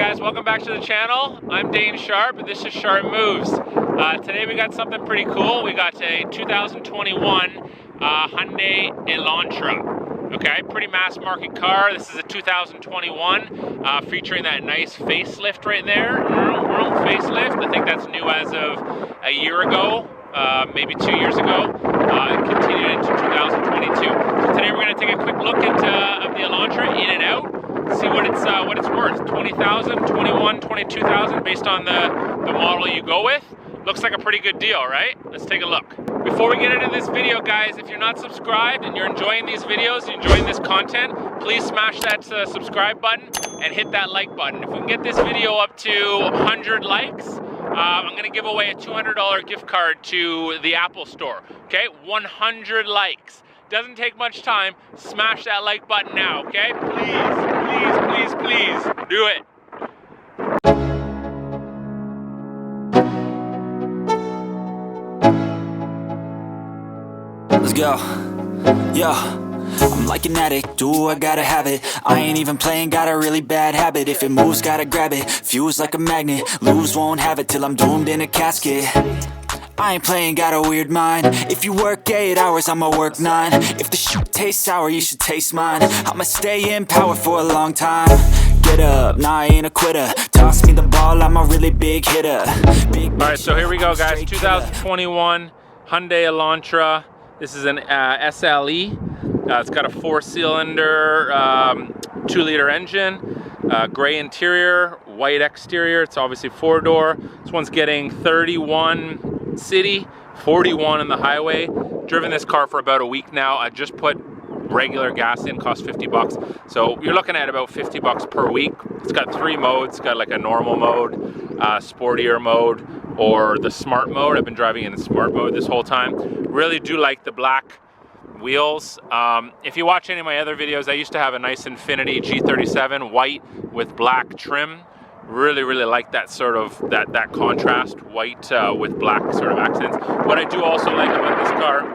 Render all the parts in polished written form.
guys, welcome back to the channel. I'm Dane Sharp and this is Sharp Moves. Today we got something pretty cool. We got a 2021 Hyundai Elantra. Okay, pretty mass market car. This is a 2021 featuring that nice facelift right there. Facelift. I think that's new as of a year ago, maybe 2 years ago. It continued into 2022. So today we're going to take a quick look at the Elantra in and out. See what it's worth. 20,000, 21, 22,000 based on the model you go with. Looks like a pretty good deal, right? Let's take a look. Before we get into this video, guys, if you're not subscribed and you're enjoying these videos, enjoying this content, please smash that subscribe button and hit that like button. If we can get this video up to 100 likes, I'm going to give away a $200 gift card to the Apple Store. Okay, 100 likes. Doesn't take much time. Smash that like button now, okay? Please, do it. Let's go. Yo, I'm like an addict, do I gotta have it. I ain't even playing, got a really bad habit. If it moves, gotta grab it, fuse like a magnet. Lose, won't have it till I'm doomed in a casket. I ain't playing, got a weird mind. If you work 8 hours, I'ma work 9. If the shoot tastes sour, you should taste mine. I'ma stay in power for a long time. Get up, nah, I ain't a quitter. Toss me the ball, I'm a really big hitter. Alright, so here we go, guys. 2021 Hyundai Elantra. This is an SLE. It's got a 4-cylinder, 2-liter engine, gray interior, white exterior. It's obviously 4-door. This one's getting 31 city, 41 on the highway. Driven this car for about a week now. I just put regular gas in, cost 50 bucks. So you're looking at about 50 bucks per week. It's got 3 modes. It's got like a normal mode, sportier mode, or the smart mode. I've been driving in the smart mode this whole time. Really do like the black wheels. If you watch any of my other videos, I used to have a nice Infiniti G37 white with black trim. Really like that sort of that contrast, white with black sort of accents. What I do also like about this car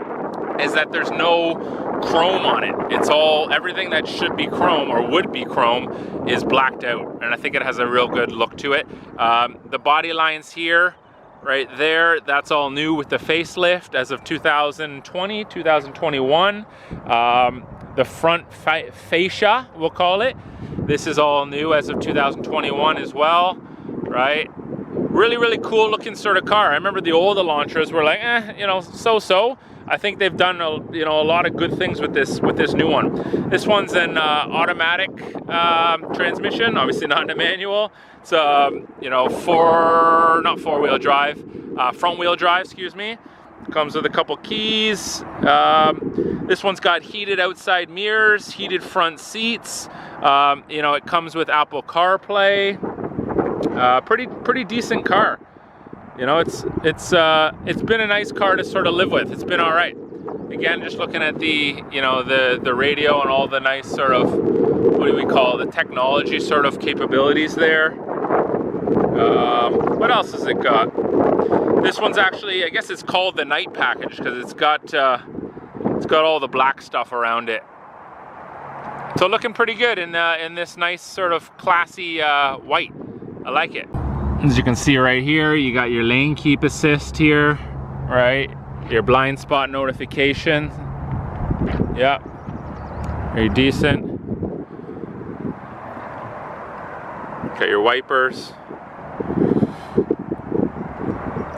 is that there's no chrome on it. It's all, everything that should be chrome or would be chrome is blacked out, and I think it has a real good look to it. The body lines here, right there, that's all new with the facelift as of 2020, 2021. The front fascia, we'll call it. This is all new as of 2021 as well, right? Really cool looking sort of car. I remember the old Elantras were like, so. I think they've done a lot of good things with this new one. This one's an automatic transmission, obviously not in a manual. It's not four-wheel drive, front-wheel drive, excuse me. Comes with a couple keys. This one's got heated outside mirrors, heated front seats. It comes with Apple CarPlay. Pretty decent car. It's been a nice car to sort of live with. It's been all right. Again, just looking at the radio and all the nice sort of, what do we call it, the technology sort of capabilities there. What else has it got? This one's actually, I guess it's called the night package because it's got all the black stuff around it. So looking pretty good in this nice sort of classy white. I like it. As you can see right here, you got your lane keep assist here, right? Your blind spot notification. Yeah, very decent. Got your wipers.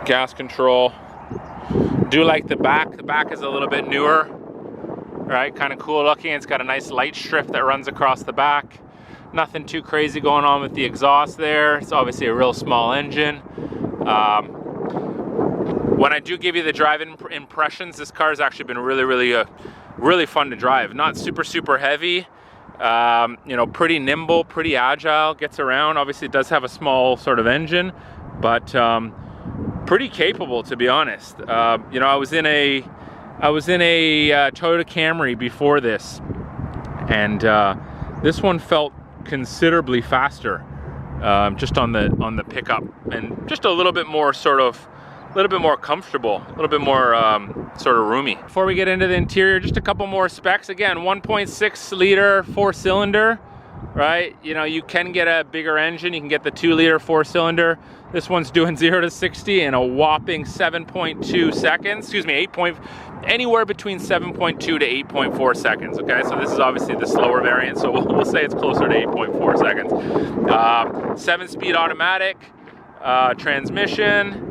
Gas control. Do like the back. The back is a little bit newer, right? Kind of cool looking. It's got a nice light strip that runs across the back. Nothing too crazy going on with the exhaust there. It's obviously a real small engine. When I do give you the driving impressions, this car has actually been really fun to drive. Not super heavy. Pretty nimble, pretty agile. Gets around. Obviously, it does have a small sort of engine, but pretty capable, to be honest. I was in a Toyota Camry before this, and this one felt considerably faster, just on the pickup, and just a little bit more comfortable, a little bit more sort of roomy. Before we get into the interior, just a couple more specs. Again, 1.6 liter 4-cylinder, right? You know, you can get a bigger engine. You can get the 2-liter 4-cylinder. This one's doing 0 to 60 in a whopping 7.2 seconds. Excuse me, anywhere between 7.2 to 8.4 seconds. Okay, so this is obviously the slower variant, so we'll say it's closer to 8.4 seconds. 7-speed automatic, transmission.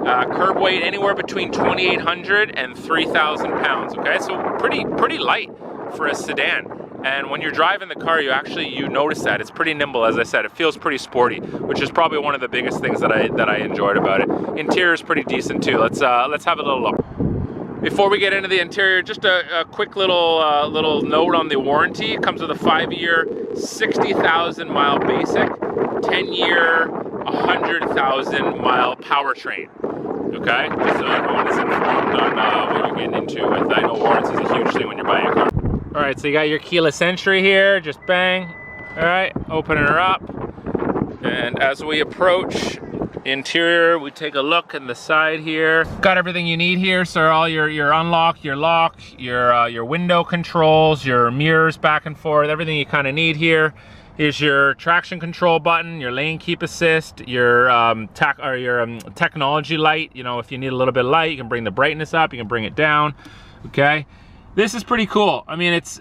Curb weight anywhere between 2,800 and 3,000 pounds. Okay, so pretty light for a sedan. And when you're driving the car, you notice that it's pretty nimble. As I said, it feels pretty sporty, which is probably one of the biggest things that I enjoyed about it. Interior is pretty decent too. Let's have a little look. Before we get into the interior, just a quick little note on the warranty. It comes with a 5-year, 60,000 mile basic, 10-year, 100,000 mile powertrain. Okay, so everyone is informed on what you're getting into with. I know warranty is a huge thing when you're buying a car. All right, so you got your keyless entry here, just bang. All right, opening her up. And as we approach interior, we take a look in the side here. Got everything you need here, so all your unlock, your lock, your window controls, your mirrors back and forth, everything you kind of need here. Here's your traction control button, your lane keep assist, your technology light. You know, if you need a little bit of light, you can bring the brightness up, you can bring it down. Okay, this is pretty cool. I mean, it's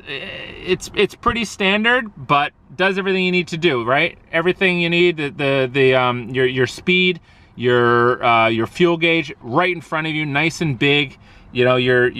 pretty standard, but does everything you need to do, right? Everything you need, your speed, your fuel gauge right in front of you, nice and big. You know, your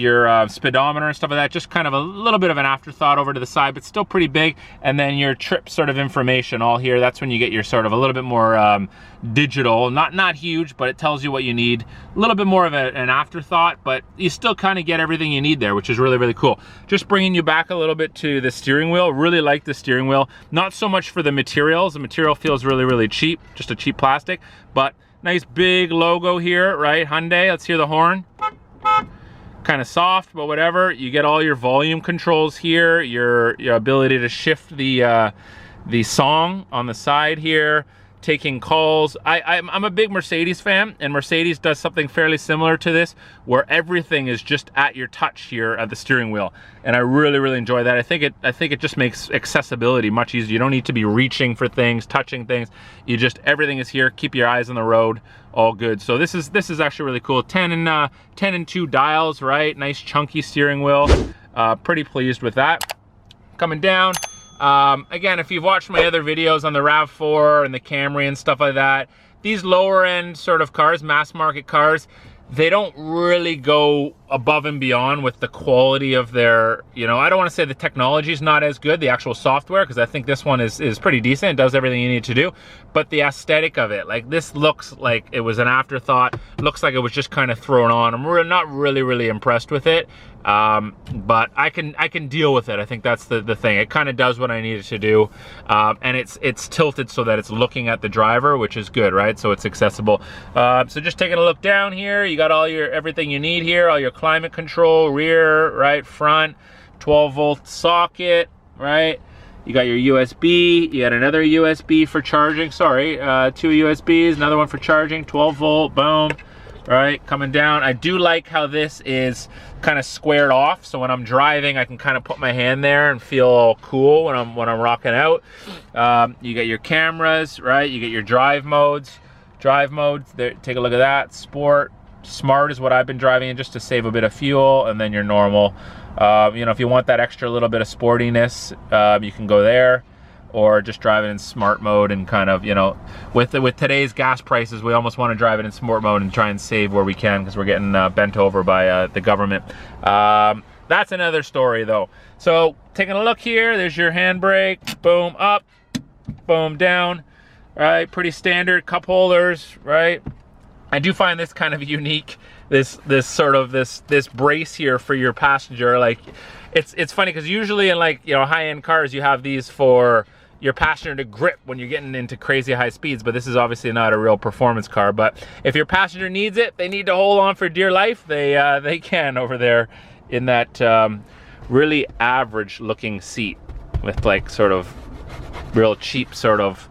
speedometer and stuff like that, just kind of a little bit of an afterthought over to the side, but still pretty big. And then your trip sort of information all here. That's when you get your sort of a little bit more digital, not huge, but it tells you what you need. A little bit more of an afterthought, but you still kind of get everything you need there, which is really, really cool. Just bringing you back a little bit to the steering wheel. Really like the steering wheel. Not so much for the materials. The material feels really, really cheap, just a cheap plastic, but nice big logo here, right? Hyundai, let's hear the horn. Kind of soft, but whatever. You get all your volume controls here, your ability to shift the song on the side here, taking calls. I'm a big Mercedes fan, and Mercedes does something fairly similar to this, where everything is just at your touch here at the steering wheel, and I really, really enjoy that. I think it just makes accessibility much easier. You don't need to be reaching for things, touching things. You just, everything is here. Keep your eyes on the road. All good. So this is actually really cool. 10 and 2 dials, right? Nice chunky steering wheel. Pretty pleased with that. Coming down. Again, if you've watched my other videos on the RAV4 and the Camry and stuff like that, these lower end sort of cars, mass market cars, they don't really go above and beyond with the quality of their, you know, I don't want to say the technology is not as good, the actual software, because I think this one is pretty decent. It does everything you need to do, but the aesthetic of it, like this looks like it was an afterthought, looks like it was just kind of thrown on. I'm not really impressed with it, but I can deal with it. I think that's the thing. It kind of does what I need it to do, and it's tilted so that it's looking at the driver, which is good, right? So it's accessible. So just taking a look down here, you got all your everything you need here, all your climate control, rear, right, front, 12-volt socket, right? You got your USB, you got another USB for charging, sorry, 2 USBs, another one for charging, 12-volt, boom, right? Coming down. I do like how this is kind of squared off, so when I'm driving, I can kind of put my hand there and feel all cool when I'm rocking out. You get your cameras, right? You get your drive modes. There, take a look at that. Sport, Smart is what I've been driving in just to save a bit of fuel, and then your normal. You know, if you want that extra little bit of sportiness, you can go there, or just drive it in Smart mode and kind of, you know, with today's gas prices, we almost want to drive it in Sport mode and try and save where we can, because we're getting bent over by the government. That's another story though. So taking a look here, there's your handbrake, boom up, boom down, right? Pretty standard. Cup holders, right? I do find this kind of unique, this brace here for your passenger. Like, it's funny because usually in, like, you know, high-end cars you have these for your passenger to grip when you're getting into crazy high speeds, but this is obviously not a real performance car. But if your passenger needs it, they need to hold on for dear life, they can over there in that really average looking seat with, like, sort of real cheap sort of,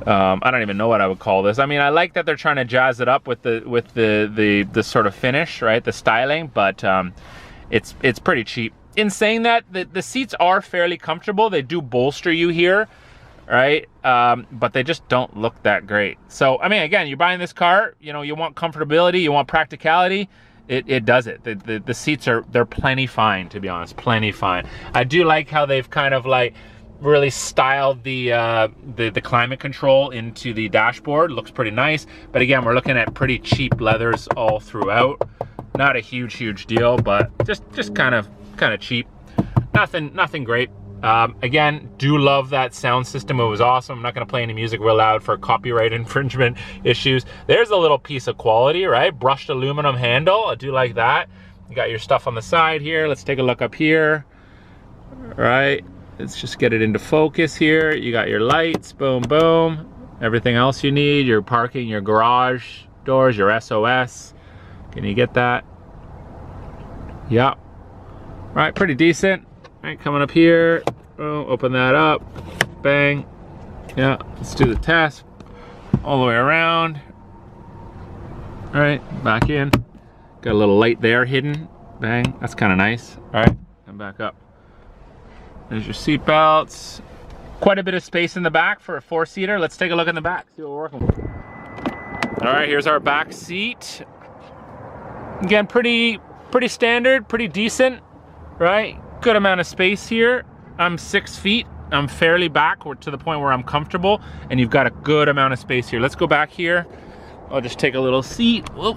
I don't even know what I would call this. I mean, I like that they're trying to jazz it up with the sort of finish, right? The styling, but it's pretty cheap. in saying that, the seats are fairly comfortable. They do bolster you here, right? But they just don't look that great. So, I mean, again, you're buying this car, you know, you want comfortability, you want practicality, it does it. The seats they're plenty fine, to be honest, plenty fine. I do like how they've kind of like really styled the climate control into the dashboard. Looks pretty nice. But again, we're looking at pretty cheap leathers all throughout. Not a huge deal, but just kind of cheap. Nothing great. Again, do love that sound system. It was awesome. I'm not gonna play any music real loud for copyright infringement issues. There's a little piece of quality, right? Brushed aluminum handle. I do like that. You got your stuff on the side here. Let's take a look up here. Right. Let's just get it into focus here. You got your lights, boom, boom. Everything else you need, your parking, your garage doors, your SOS. Can you get that? Yeah. Right, pretty decent. Right, coming up here. Oh, open that up. Bang. Yeah, let's do the test. All the way around. All right, back in. Got a little light there hidden. Bang, that's kind of nice. All right, and back up. There's your seat belts. Quite a bit of space in the back for a 4-seater. Let's take a look in the back, see what we're working with. All right, here's our back seat. Again, pretty standard, pretty decent, right? Good amount of space here. I'm 6 feet. I'm fairly back to the point where I'm comfortable, and you've got a good amount of space here. Let's go back here. I'll just take a little seat. Whoa.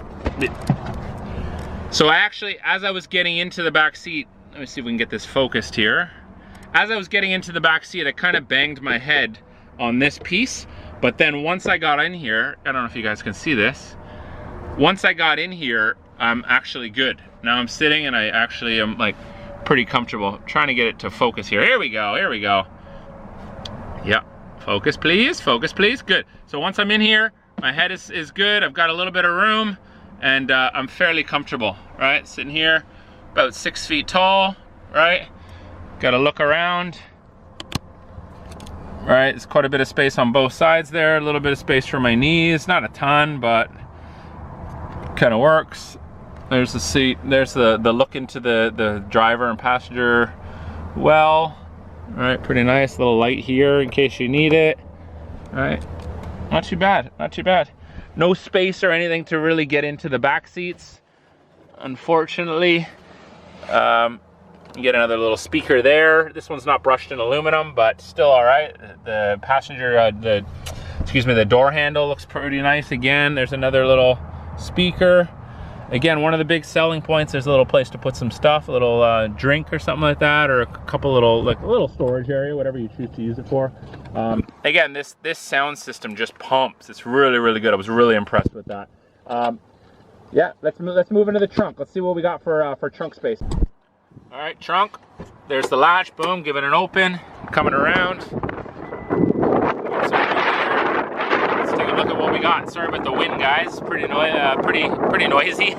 So I actually, as I was getting into the back seat, let me see if we can get this focused here. As I was getting into the back seat, I kind of banged my head on this piece, but then once I got in here, I don't know if you guys can see this, once I got in here, I'm actually good. Now I'm sitting and I actually am like pretty comfortable. Trying to get it to focus here. Here we go, here we go. Yeah, focus please, good. So once I'm in here, my head is good, I've got a little bit of room, and I'm fairly comfortable, right? Sitting here, about 6 feet tall, right? Got to look around. Right, there's quite a bit of space on both sides there. A little bit of space for my knees. Not a ton, but kind of works. There's the seat. There's the look into the driver and passenger well. All right, pretty nice. Little light here in case you need it. All right, not too bad, not too bad. No space or anything to really get into the back seats, unfortunately. You get another little speaker there. This one's not brushed in aluminum, but still all right. The passenger, the door handle looks pretty nice. Again, there's another little speaker. Again, one of the big selling points, there's a little place to put some stuff, a little drink or something like that, or a couple little, like a little storage area, whatever you choose to use it for. Again, this sound system just pumps. It's really good. I was really impressed with that. Yeah, let's move into the trunk. Let's see what we got for trunk space. All right, trunk. There's the latch. Boom. Give it an open. Coming around. Let's take a look at what we got. Sorry about the wind, guys. Pretty noisy.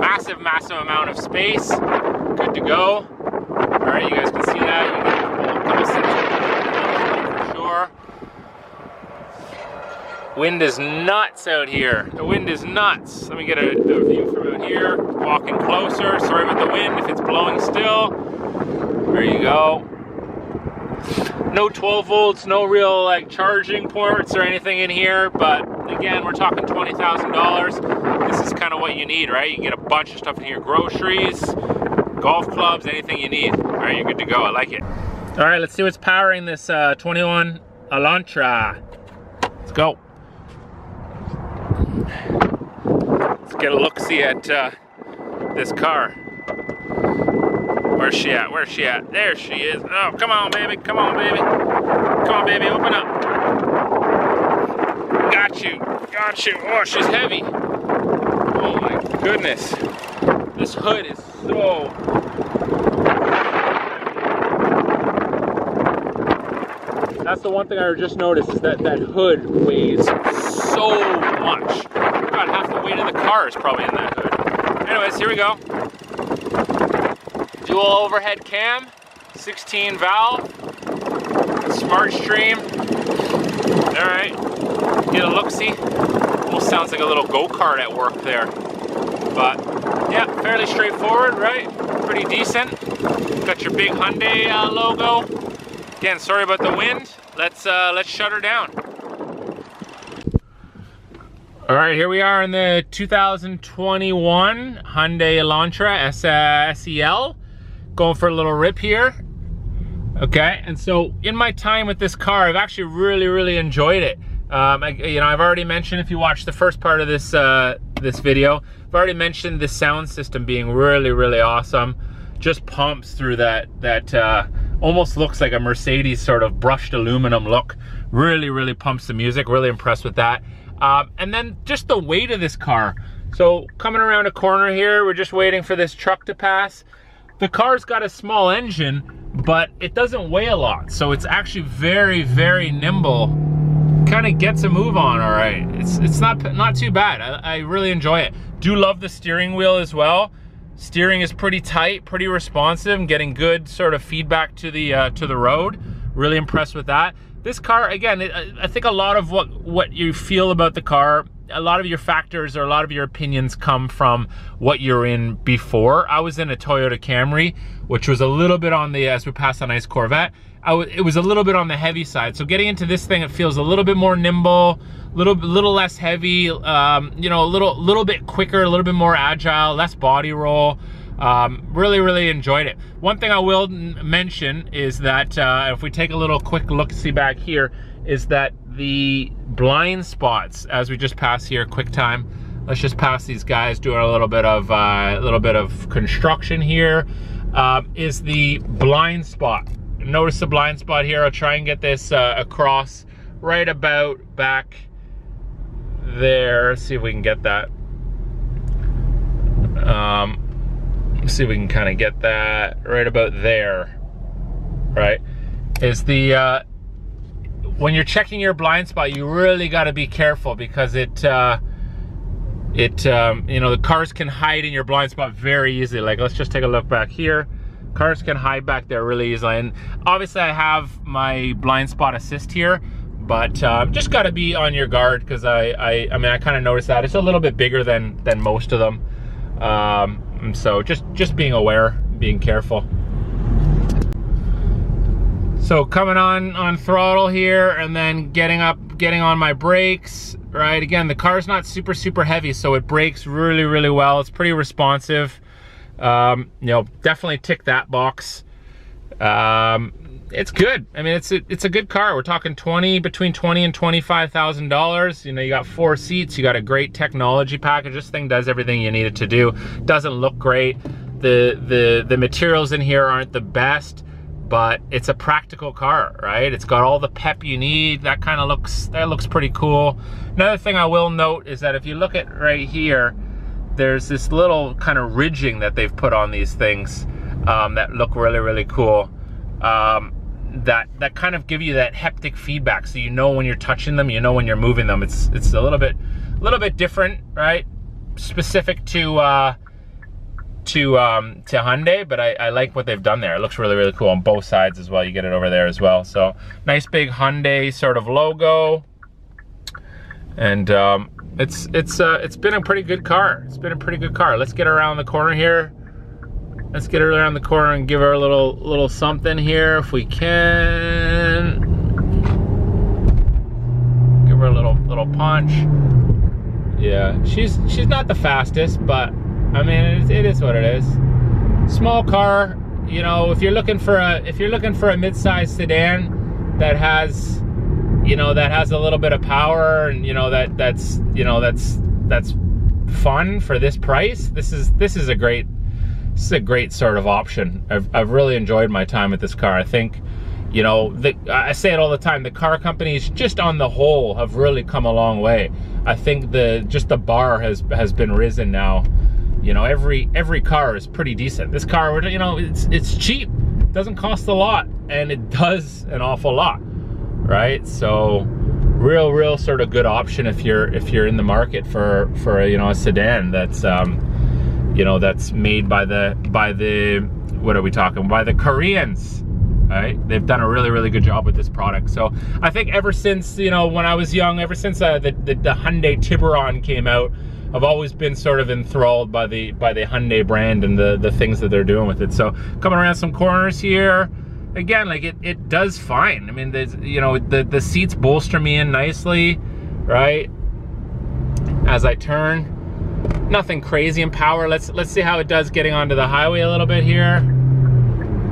Massive amount of space. Good to go. All right, you guys can see that. You get a couple sections for sure. Wind is nuts out here. The wind is nuts. Let me get a view from out here. Walking closer. Sorry about the wind if it's blowing still. There you go. No 12 volts, no real like charging ports or anything in here, but again, we're talking $20,000. This is kind of what you need, right? You can get a bunch of stuff in here. Groceries, golf clubs, anything you need. All right, you're good to go. I like it. All right, let's see what's powering this 21 Elantra. Let's go. Let's get a look-see at this car. Where's she at? Where's she at? There she is. Oh, come on, baby. Come on, baby. Come on, baby. Open up. Got you. Got you. Oh, she's heavy. Oh, my goodness. This hood is so... That's the one thing I just noticed is that hood weighs so much. God, half the weight of the car is probably in that hood. Anyways, here we go. Dual overhead cam, 16 valve, smart stream. All right, get a look-see. Almost sounds like a little go-kart at work there. But yeah, fairly straightforward, right? pretty decent. Got your big Hyundai logo. Again, sorry about the wind. Let's shut her down. All right, here we are in the 2021 Hyundai Elantra SEL. Going for a little rip here. Okay, and so in my time with this car, I've actually really enjoyed it. I've already mentioned, if you watch the first part of this this video, I've already mentioned the sound system being really awesome. Just pumps through that almost looks like a Mercedes sort of brushed aluminum look. Really pumps the music. Really impressed with that. And then just the weight of this car. So coming around a corner here, we're just waiting for this truck to pass. The car's got a small engine, but it doesn't weigh a lot. So it's actually very nimble. Kind of gets a move on, all right. It's not too bad. I really enjoy it. Do love the steering wheel as well. Steering is pretty tight, pretty responsive, and getting good sort of feedback to the road. Really impressed with that. This car, again, I think a lot of what you feel about the car, a lot of your factors or a lot of your opinions come from what you're in before. I was in a Toyota Camry, which was a little bit on the, as we passed a nice Corvette, it was a little bit on the heavy side. So getting into this thing, it feels a little bit more nimble, little less heavy, you know, a little bit quicker, a little bit more agile, less body roll. Really enjoyed it. One thing I will mention is that if we take a little quick look-see back here, is that the blind spots, as we just passed here, quick time, let's just pass these guys doing a little bit of construction here, is the blind spot. Notice the blind spot here. I'll try and get this across right about back there. Let's see if we can get that. See if we can kind of get that right about there, right? Is the when you're checking your blind spot, you really got to be careful, because you know, the cars can hide in your blind spot very easily. Like, let's just take a look back here. Cars can hide back there really easily, and obviously I have my blind spot assist here, but just got to be on your guard, because I mean, I kind of noticed that it's a little bit bigger than most of them. So just being aware, being careful. So coming on throttle here, and then getting on my brakes, right? Again, the car's not super heavy, so it brakes really well. It's pretty responsive. You know, definitely tick that box. It's good. I mean, it's a good car. We're talking between $20,000 and $25,000. You know, you got 4 seats, you got a great technology package. This thing does everything you need it to do. Doesn't look great. The materials in here aren't the best, but it's a practical car, right? It's got all the pep you need. That looks pretty cool. Another thing I will note is that if you look at right here, there's this little kind of ridging that they've put on these things that look really cool. That kind of give you that haptic feedback, so you know when you're touching them, you know when you're moving them. It's a little bit different, right? Specific to Hyundai, but I like what they've done there. It looks really cool on both sides as well. You get it over there as well. So nice big Hyundai sort of logo, and it's been a pretty good car. It's been a pretty good car. Let's get around the corner here. Let's get her around the corner and give her a little something here if we can. Give her a little punch. Yeah, she's not the fastest, but I mean it is what it is. Small car, you know. If you're looking for a mid-size sedan that has, you know, that has a little bit of power, and you know that's fun for this price, this is a great sort of option. I've really enjoyed my time with this car. I think, you know, I say it all the time, the car companies just on the whole have really come a long way. I think the bar has been risen now. You know, every car is pretty decent. This car, you know, it's cheap, doesn't cost a lot, and it does an awful lot, right? So real sort of good option if you're in the market for you know, a sedan that's you know, that's made by the what are we talking, by the Koreans, right? They've done a really good job with this product. So I think ever since, you know, when I was young, ever since the Hyundai Tiburon came out, I've always been sort of enthralled by the Hyundai brand and the things that they're doing with it. So coming around some corners here, again, like it does fine. I mean, there's, you know, the seats bolster me in nicely, right? As I turn, nothing crazy in power. Let's see how it does getting onto the highway a little bit here.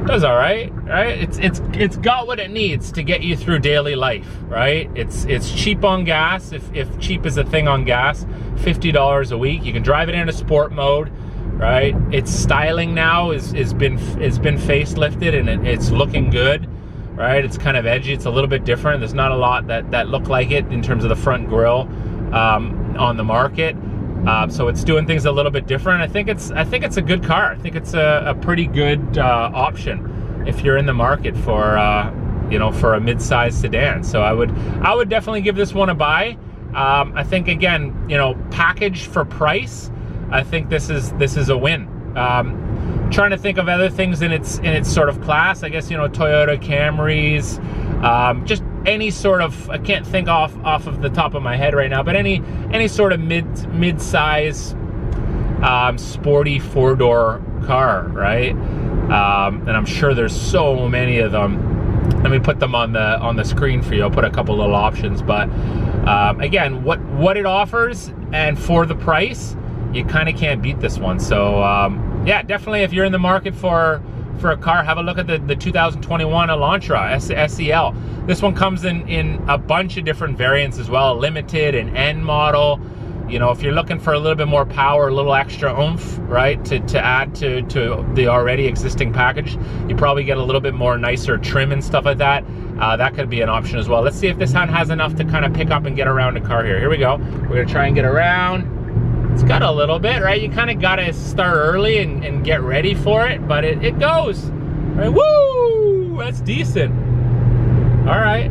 Does all right, right? It's got what it needs to get you through daily life, right? It's cheap on gas, if cheap is a thing on gas, $50 a week. You can drive it into sport mode, right? Its styling now has been facelifted, and it's looking good, right? It's kind of edgy. It's a little bit different. There's not a lot that look like it in terms of the front grille on the market. So it's doing things a little bit different. I think it's a good car. I think it's a pretty good option if you're in the market for you know, for a mid-size sedan. So I would definitely give this one a buy. I think, again, you know, packaged for price, I think this is a win. Trying to think of other things in its sort of class. I guess, you know, Toyota Camrys, just any sort of, I can't think off of the top of my head right now, but any sort of mid-size sporty four-door car, right? And I'm sure there's so many of them. Let me put them on the screen for you. I'll put a couple little options, but again, what it offers and for the price, you kind of can't beat this one. So yeah, definitely, if you're in the market for a car, have a look at the 2021 Elantra SEL. This one comes in a bunch of different variants as well, limited and N model. You know, if you're looking for a little bit more power, a little extra oomph, right, to add to the already existing package, you probably get a little bit more nicer trim and stuff like that. That could be an option as well. Let's see if this one has enough to kind of pick up and get around the car here. Here we go. We're gonna try and get around. It's got a little bit, right? You kind of got to start early and get ready for it, but it goes. Right? Woo! That's decent. All right.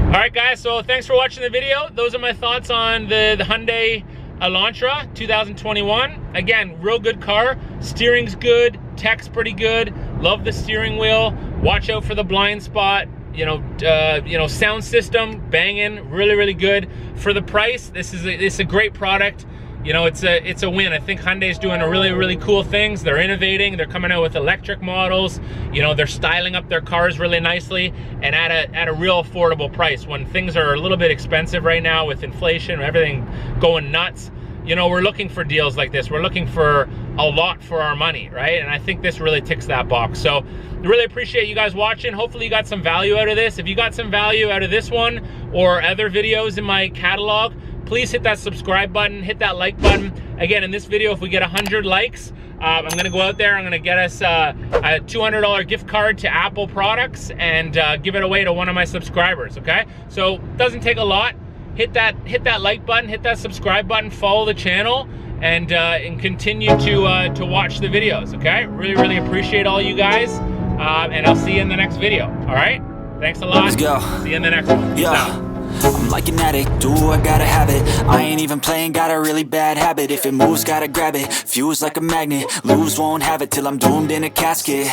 All right, guys, so thanks for watching the video. Those are my thoughts on the Hyundai Elantra 2021. Again, real good car. Steering's good. Tech's pretty good. Love the steering wheel. Watch out for the blind spot. You know, sound system banging, really good. For the price, this is a great product. You know, it's a win. I think Hyundai's doing a really cool things. They're innovating. They're coming out with electric models. You know, they're styling up their cars really nicely and at a real affordable price. When things are a little bit expensive right now with inflation and everything going nuts, you know, we're looking for deals like this. We're looking for a lot for our money, right? And I think this really ticks that box. So really appreciate you guys watching. Hopefully you got some value out of this. If you got some value out of this one or other videos in my catalog, please hit that subscribe button, hit that like button. Again, in this video, if we get 100 likes, I'm gonna go out there, I'm gonna get us a $200 gift card to Apple products and give it away to one of my subscribers, okay? So doesn't take a lot. Hit that like button, hit that subscribe button, follow the channel, and continue to watch the videos, okay? Really appreciate all you guys, and I'll see you in the next video, all right? Thanks a lot. Let's go. See you in the next one. Yeah. I'm like an addict, do I gotta have it. I ain't even playing, got a really bad habit. If it moves, gotta grab it. Fuse like a magnet, lose, won't have it till I'm doomed in a casket.